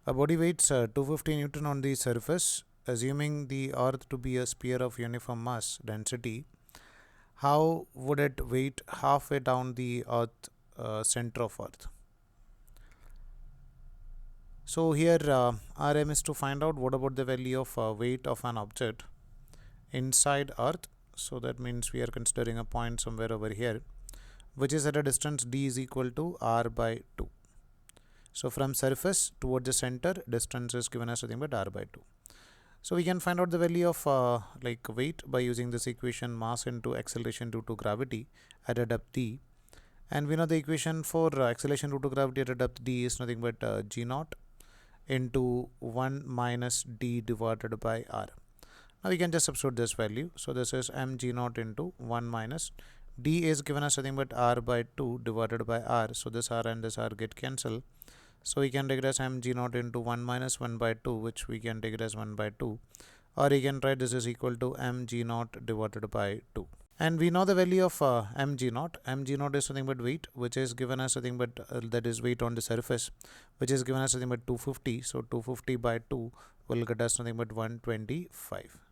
A body weighs 250 Newton on the surface, assuming the earth to be a sphere of uniform mass density. How would it weight halfway down the earth center of earth? So here our aim is to find out what about the value of weight of an object inside earth. So that means we are considering a point somewhere over here, which is at a distance d is equal to r by 2. So from surface toward the center, distance is given as nothing but r by 2. So we can find out the value of like weight by using this equation, mass into acceleration due to gravity at a depth d. And we know the equation for acceleration due to gravity at a depth d is nothing but g naught into 1 minus d divided by r. Now we can just substitute this value. So this is mg naught into 1 minus d is given as nothing but r by 2 divided by r. So this r and this r get cancelled. So we can take it as mg naught into 1 minus 1 by 2, which we can take it as 1 by 2. Or you can write this is equal to mg naught divided by 2. And we know the value of mg naught. Mg naught is nothing but weight, which is given as nothing but that is weight on the surface, which is given as nothing but 250. So 250 by 2 will get us nothing but 125.